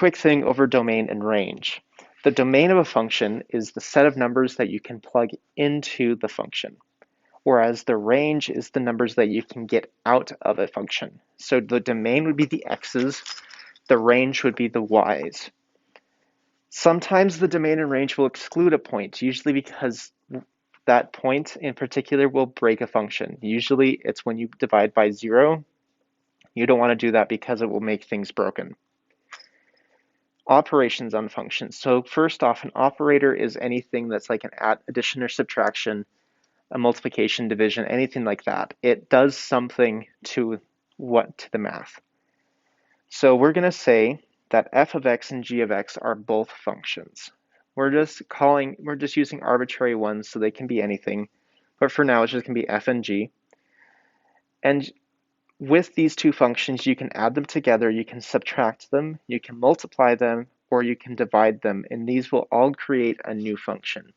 quick thing over domain and range. The domain of a function is the set of numbers that you can plug into the function, whereas the range is the numbers that you can get out of a function. So the domain would be the x's, the range would be the y's. Sometimes the domain and range will exclude a point, usually because that point in particular will break a function. Usually it's when you divide by 0. You don't want to do that because it will make things broken. Operations on functions. So first off, an operator is anything that's like an addition or subtraction, a multiplication, division, anything like that. It does something to the math. So we're going to say that f of x and g of x are both functions. We're just using arbitrary ones, so they can be anything, but for now it's just going to be f and g. And with these two functions, you can add them together, you can subtract them, you can multiply them, or you can divide them, and these will all create a new function.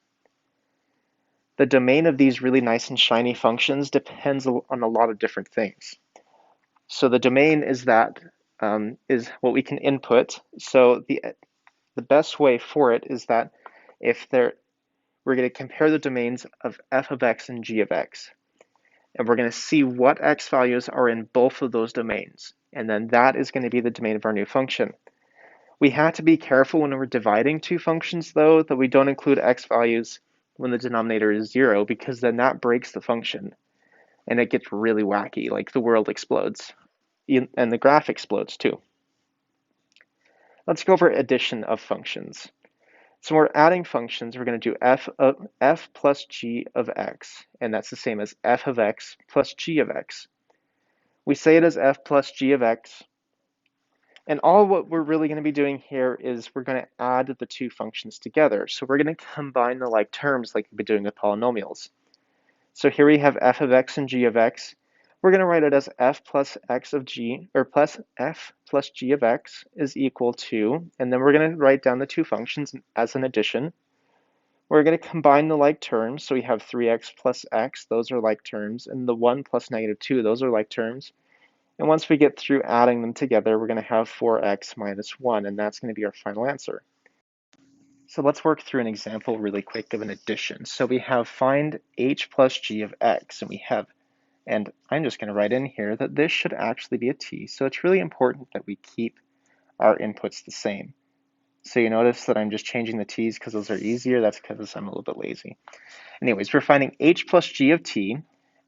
The domain of these really nice and shiny functions depends on a lot of different things. So the domain is what we can input. So the best way for it is that we're going to compare the domains of f of x and g of x. And we're going to see what x values are in both of those domains. And then that is going to be the domain of our new function. We have to be careful when we're dividing two functions, though, that we don't include x values when the denominator is 0, because then that breaks the function. And it gets really wacky, like the world explodes. And the graph explodes too. Let's go over addition of functions. So when we're adding functions, we're going to do f plus g of x, and that's the same as f of x plus g of x. We say it as f plus g of x, and all what we're really going to be doing here is we're going to add the two functions together. So we're going to combine the like terms like we've been doing with polynomials. So here we have f of x and g of x. We're going to write it as f plus x of g, or plus f plus g of x is equal to, and then we're going to write down the two functions as an addition. We're going to combine the like terms, so we have 3x plus x, those are like terms, and the 1 plus negative 2, those are like terms. And once we get through adding them together, we're going to have 4x minus 1, and that's going to be our final answer. So let's work through an example really quick of an addition. So we have find h plus g of x, and I'm just going to write in here that this should actually be a t, so it's really important that we keep our inputs the same. So you notice that I'm just changing the t's because those are easier. That's because I'm a little bit lazy. Anyways, we're finding h plus g of t.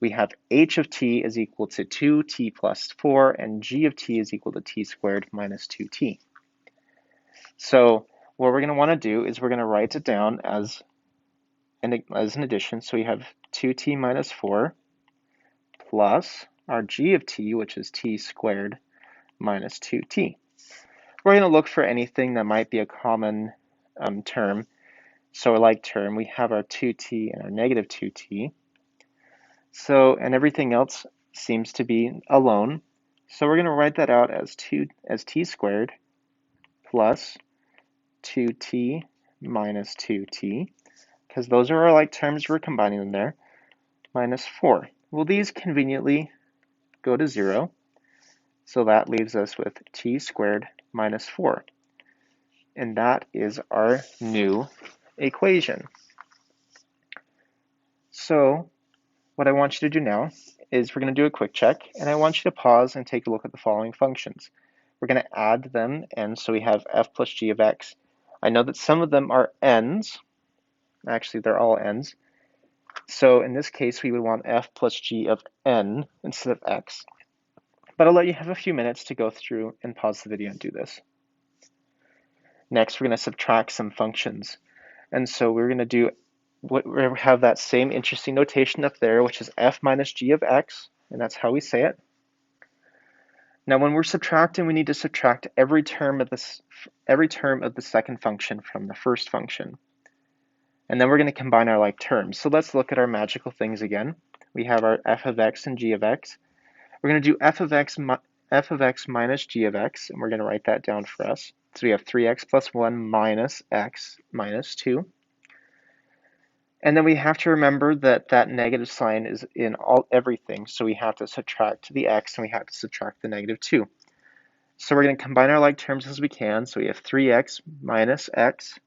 We have h of t is equal to 2t plus 4, and g of t is equal to t squared minus 2t. So what we're going to want to do is we're going to write it down as an addition. So we have 2t minus 4 plus our g of t, which is t squared minus 2t. We're going to look for anything that might be a common term. So a like term, we have our 2t and our negative 2t. So, and everything else seems to be alone. So we're going to write that out as t squared plus 2t minus 2t, because those are our like terms, we're combining them there, minus 4. Well, these conveniently go to 0, so that leaves us with t squared minus 4. And that is our new equation. So what I want you to do now is we're going to do a quick check, and I want you to pause and take a look at the following functions. We're going to add them, and so we have f plus g of x. I know that some of them are n's. Actually, they're all n's. So in this case, we would want f plus g of n instead of x. But I'll let you have a few minutes to go through and pause the video and do this. Next, we're going to subtract some functions. And so we're going to have that same interesting notation up there, which is f minus g of x, and that's how we say it. Now, when we're subtracting, we need to subtract every term of the second function from the first function. And then we're going to combine our like terms. So let's look at our magical things again. We have our f of x and g of x. We're going to do f of x minus g of x, and we're going to write that down for us. So we have 3x plus 1 minus x minus 2. And then we have to remember that that negative sign is in everything, so we have to subtract the x and we have to subtract the negative 2. So we're going to combine our like terms as we can. So we have 3x minus x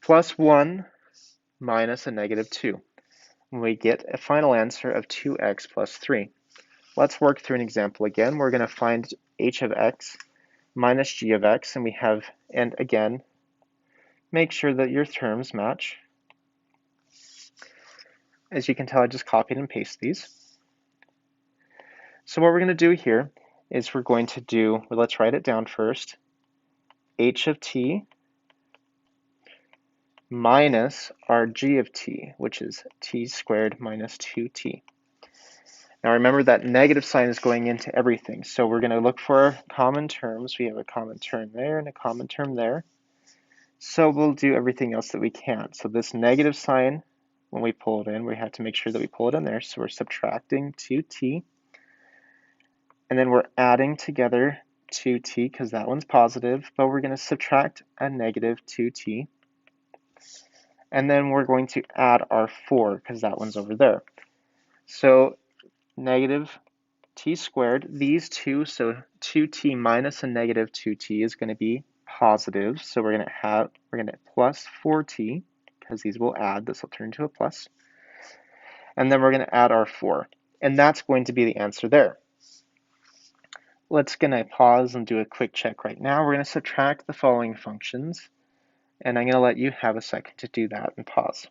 plus 1 minus a negative 2. And we get a final answer of 2x plus 3. Let's work through an example again. We're going to find h of x minus g of x, and we have, and again, make sure that your terms match. As you can tell, I just copied and pasted these. So what we're going to do here is we're going to do, well, let's write it down first, h of t minus our g of t, which is t squared minus 2t. Now remember that negative sign is going into everything, so we're going to look for common terms. We have a common term there and a common term there. So we'll do everything else that we can. So this negative sign, when we pull it in, we have to make sure that we pull it in there. So we're subtracting 2t, and then we're adding together 2t because that one's positive, but we're going to subtract a negative 2t. And then we're going to add our 4 because that one's over there. So negative t squared, these two, so 2t minus a negative 2t is going to be positive. So we're going to plus 4t because these will add. This will turn into a plus. And then we're going to add our 4. And that's going to be the answer there. Let's gonna pause and do a quick check right now. We're going to subtract the following functions. And I'm going to let you have a second to do that and pause.